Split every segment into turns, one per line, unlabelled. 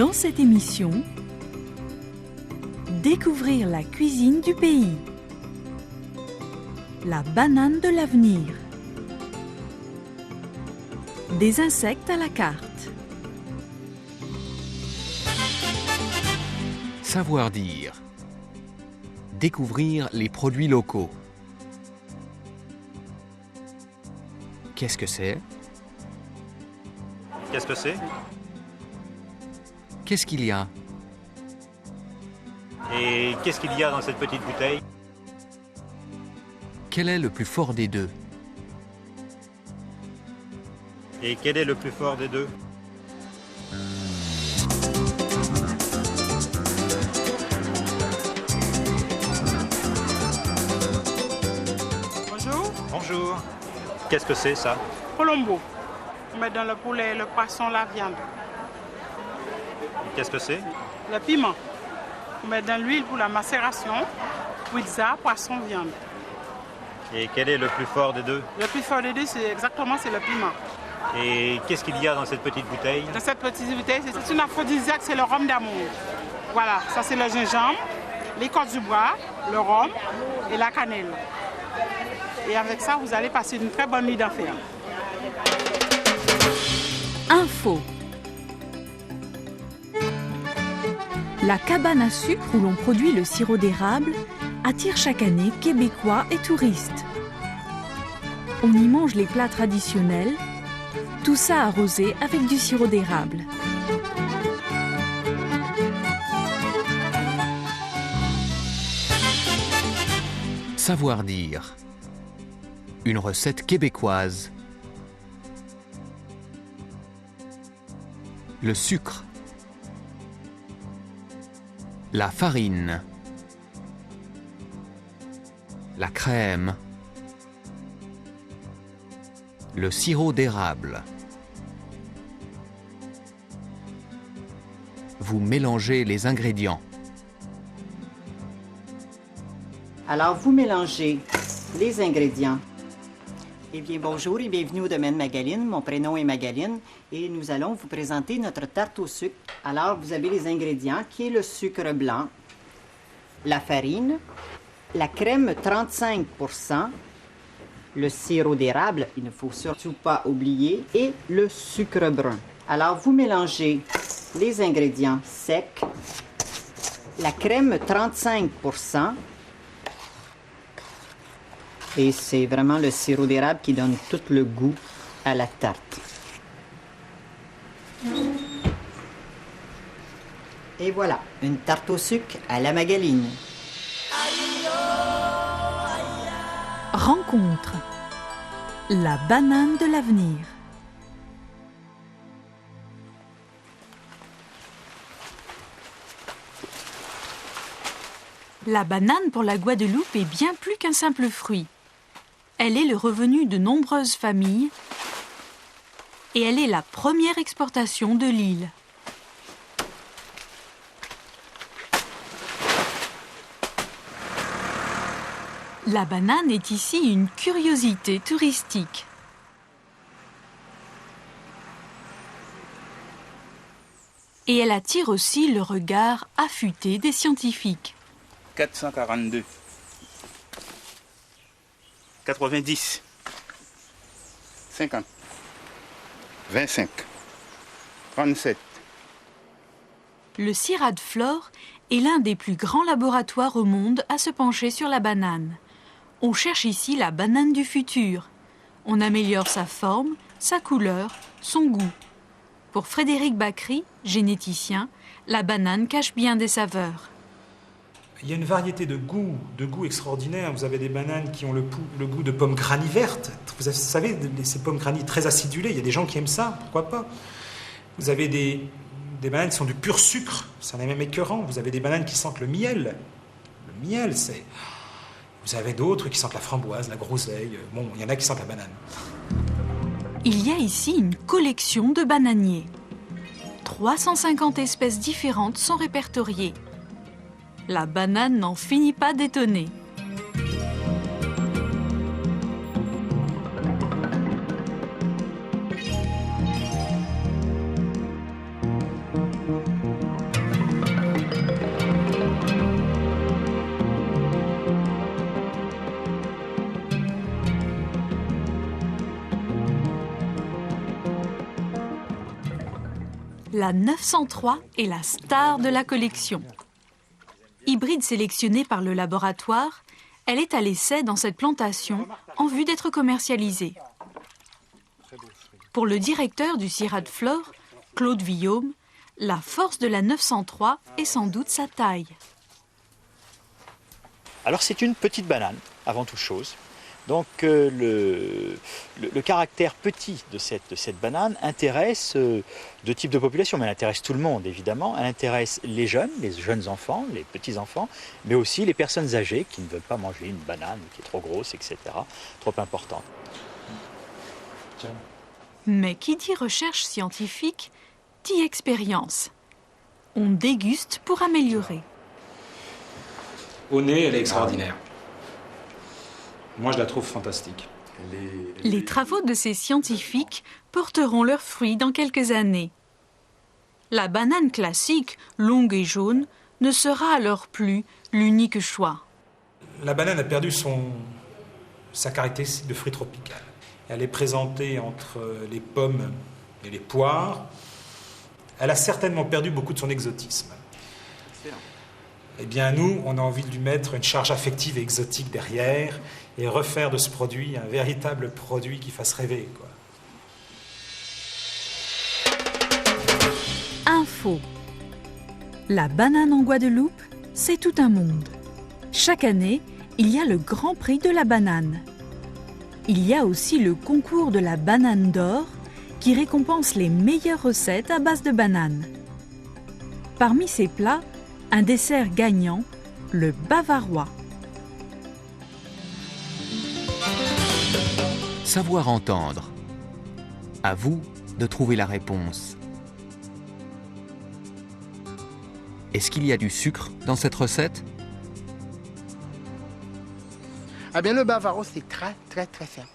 Dans cette émission, découvrir la cuisine du pays. La banane de l'avenir. Des insectes à la carte.
Savoir dire. Découvrir les produits locaux. Qu'est-ce que c'est?
Qu'est-ce que c'est?
Qu'est-ce qu'il y a?
Et qu'est-ce qu'il y a dans cette petite bouteille?
Quel est le plus fort des deux?
Et quel est le plus fort des deux?
Bonjour.
Bonjour. Qu'est-ce que c'est ça?
Colombo. On met dans le poulet, le poisson, la viande.
Qu'est-ce que c'est?
Le piment. On met dans l'huile pour la macération. Pizza, poisson, viande.
Et quel est le plus fort des deux?
Le plus fort des deux, c'est le piment.
Et qu'est-ce qu'il y a dans cette petite bouteille?
Dans cette petite bouteille, c'est une aphrodisiaque, c'est le rhum d'amour. Voilà, ça c'est le gingembre, l'écorce du bois, le rhum et la cannelle. Et avec ça, vous allez passer une très bonne nuit d'enfer.
Info. La cabane à sucre où l'on produit le sirop d'érable attire chaque année Québécois et touristes. On y mange les plats traditionnels, tout ça arrosé avec du sirop d'érable.
Savoir dire. Une recette québécoise. Le sucre. La farine. La crème. Le sirop d'érable. Vous mélangez les ingrédients.
Alors, vous mélangez les ingrédients. Eh bien, bonjour et bienvenue au domaine Magaline. Mon prénom est Magaline et nous allons vous présenter notre tarte au sucre. Alors, vous avez les ingrédients qui est le sucre blanc, la farine, la crème 35%, le sirop d'érable, il ne faut surtout pas oublier, et le sucre brun. Alors, vous mélangez les ingrédients secs, la crème 35%, et c'est vraiment le sirop d'érable qui donne tout le goût à la tarte. Et voilà, une tarte au sucre à la Magaline.
Rencontre. La banane de l'avenir. La banane pour la Guadeloupe est bien plus qu'un simple fruit. Elle est le revenu de nombreuses familles et elle est la première exportation de l'île. La banane est ici une curiosité touristique. Et elle attire aussi le regard affûté des scientifiques.
442. 90. 50. 25. 37.
Le CIRAD Flore est l'un des plus grands laboratoires au monde à se pencher sur la banane. On cherche ici la banane du futur. On améliore sa forme, sa couleur, son goût. Pour Frédéric Bacry, généticien, la banane cache bien des saveurs.
Il y a une variété de goûts extraordinaires. Vous avez des bananes qui ont le goût de pommes granny vertes. Vous savez, ces pommes granny très acidulées, il y a des gens qui aiment ça, pourquoi pas. Vous avez des bananes qui sont du pur sucre, ça n'est même écœurant. Vous avez des bananes qui sentent le miel. Le miel, c'est... Vous avez d'autres qui sentent la framboise, la groseille. Bon, il y en a qui sentent la banane.
Il y a ici une collection de bananiers. 350 espèces différentes sont répertoriées. La banane n'en finit pas d'étonner. La 903 est la star de la collection. Hybride sélectionnée par le laboratoire, elle est à l'essai dans cette plantation en vue d'être commercialisée. Pour le directeur du CIRAD Flore, Claude Villaume, la force de la 903 est sans doute sa taille.
Alors c'est une petite banane, avant toute chose. Donc le caractère petit de cette banane intéresse deux types de populations, mais elle intéresse tout le monde évidemment. Elle intéresse les jeunes enfants, les petits-enfants, mais aussi les personnes âgées qui ne veulent pas manger une banane qui est trop grosse, etc., trop importante.
Mais qui dit recherche scientifique, dit expérience. On déguste pour améliorer.
Au nez, elle est extraordinaire. Moi, je la trouve fantastique.
Les travaux de ces scientifiques porteront leurs fruits dans quelques années. La banane classique, longue et jaune, ne sera alors plus l'unique choix.
La banane a perdu sa caractéristique de fruit tropical. Elle est présentée entre les pommes et les poires. Elle a certainement perdu beaucoup de son exotisme. Eh bien, nous, on a envie de lui mettre une charge affective et exotique derrière et refaire de ce produit un véritable produit qui fasse rêver, quoi.
Info. La banane en Guadeloupe, c'est tout un monde. Chaque année, il y a le Grand Prix de la banane. Il y a aussi le concours de la banane d'or qui récompense les meilleures recettes à base de bananes. Parmi ces plats, un dessert gagnant, le bavarois.
Savoir entendre. À vous de trouver la réponse. Est-ce qu'il y a du sucre dans cette recette?
Ah bien, le bavarois, c'est très simple.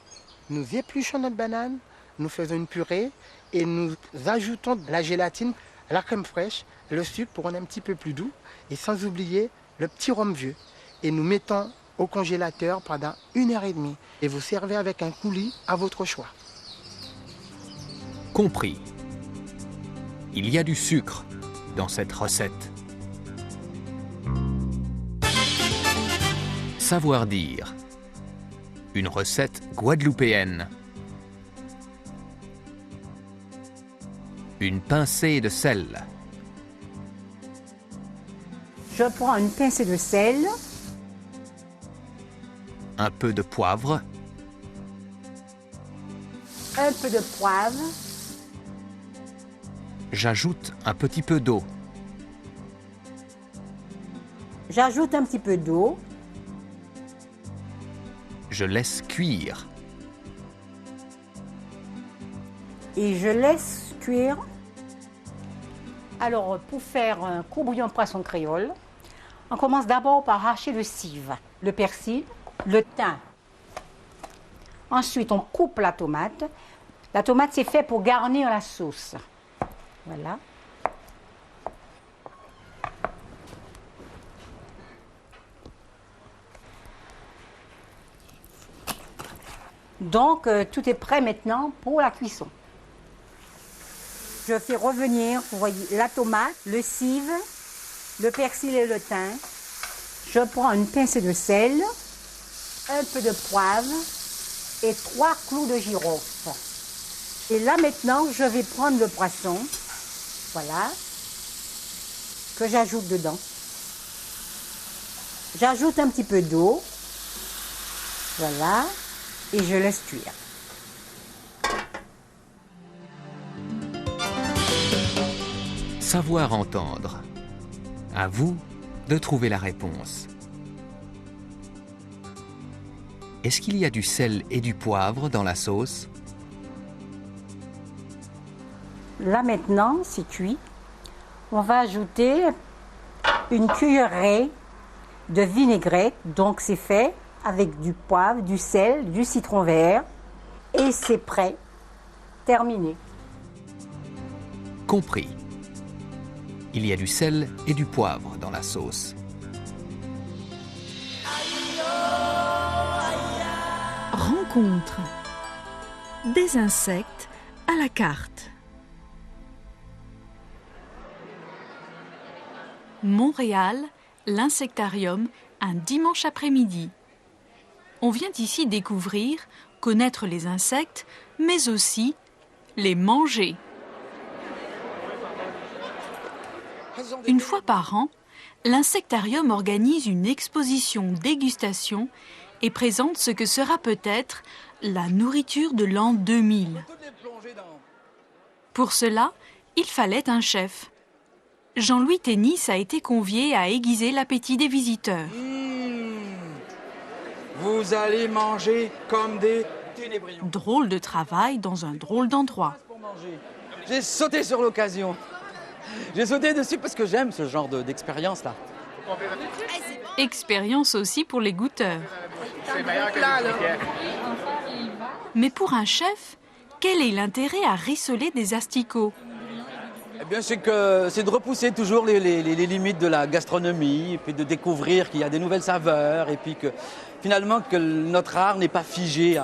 Nous épluchons notre banane, nous faisons une purée et nous ajoutons de la gélatine, la crème fraîche, le sucre pour rendre un petit peu plus doux et sans oublier le petit rhum vieux. Et nous mettons au congélateur pendant 1h30 et vous servez avec un coulis à votre choix.
Compris. Il y a du sucre dans cette recette. Savoir dire. Une recette guadeloupéenne. Une pincée de sel.
Je prends une pincée de sel.
Un peu de poivre.
Un peu de poivre.
J'ajoute un petit peu d'eau.
J'ajoute un petit peu d'eau.
Je laisse cuire.
Et je laisse cuire. Alors, pour faire un courbouillon de poisson créole, on commence d'abord par hacher le cive, le persil, le thym. Ensuite, on coupe la tomate. La tomate, c'est fait pour garnir la sauce. Voilà. Donc, tout est prêt maintenant pour la cuisson. Je fais revenir, vous voyez, la tomate, le cive, le persil et le thym. Je prends une pincée de sel, un peu de poivre et 3 clous de girofle. Et là maintenant, je vais prendre le poisson, voilà, que j'ajoute dedans. J'ajoute un petit peu d'eau, voilà, et je laisse cuire.
Savoir entendre. À vous de trouver la réponse. Est-ce qu'il y a du sel et du poivre dans la sauce?
Là maintenant, c'est cuit. On va ajouter une cuillerée de vinaigrette. Donc c'est fait avec du poivre, du sel, du citron vert. Et c'est prêt. Terminé.
Compris. Il y a du sel et du poivre dans la sauce.
Rencontre. Des insectes à la carte. Montréal, l'insectarium, un dimanche après-midi. On vient ici découvrir, connaître les insectes, mais aussi les manger. Une fois par an, l'insectarium organise une exposition dégustation et présente ce que sera peut-être la nourriture de l'an 2000. Pour cela, il fallait un chef. Jean-Louis Tennis a été convié à aiguiser l'appétit des visiteurs.
Vous allez manger comme des ténébrions.
Drôle de travail dans un drôle d'endroit.
J'ai sauté sur l'occasion. J'ai sauté dessus parce que j'aime ce genre d'expérience-là.
Expérience aussi pour les goûteurs. Mais pour un chef, quel est l'intérêt à rissoler des asticots?
Eh bien, c'est de repousser toujours les limites de la gastronomie, et puis de découvrir qu'il y a des nouvelles saveurs, et puis que finalement que notre art n'est pas figé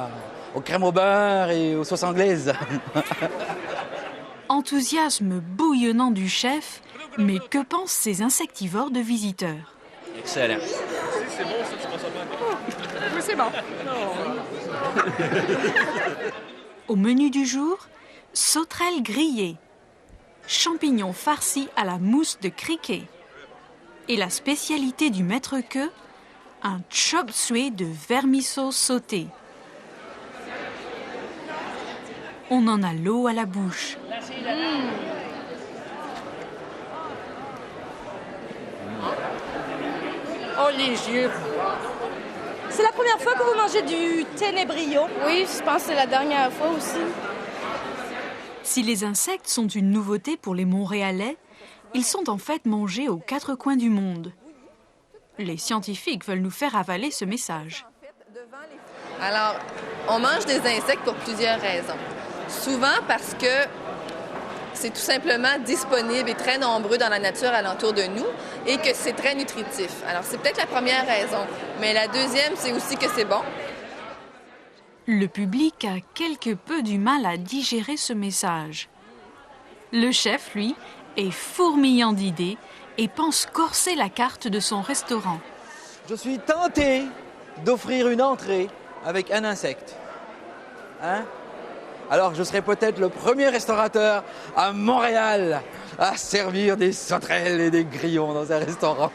aux crèmes au beurre et aux sauces anglaises.
Enthousiasme bouillonnant du chef, mais que pensent ces insectivores de visiteurs?
Excellent.
C'est bon, ça, tu penses pas? Oui, c'est bon.
Au menu du jour, sauterelles grillées, champignons farcis à la mousse de criquet. Et la spécialité du maître-queux, un chop suey de vermisseau sauté. On en a l'eau à la bouche.
Oh les yeux! C'est la première fois que vous mangez du ténébrio? Oui, je pense que c'est la dernière fois aussi.
Si les insectes sont une nouveauté pour les Montréalais, ils sont en fait mangés aux quatre coins du monde. Les scientifiques veulent nous faire avaler ce message.
Alors, on mange des insectes pour plusieurs raisons. Souvent parce que c'est tout simplement disponible et très nombreux dans la nature alentour de nous et que c'est très nutritif. Alors, c'est peut-être la première raison. Mais la deuxième, c'est aussi que c'est bon.
Le public a quelque peu du mal à digérer ce message. Le chef, lui, est fourmillant d'idées et pense corser la carte de son restaurant.
Je suis tenté d'offrir une entrée avec un insecte. Hein? Alors je serai peut-être le premier restaurateur à Montréal à servir des sauterelles et des grillons dans un restaurant.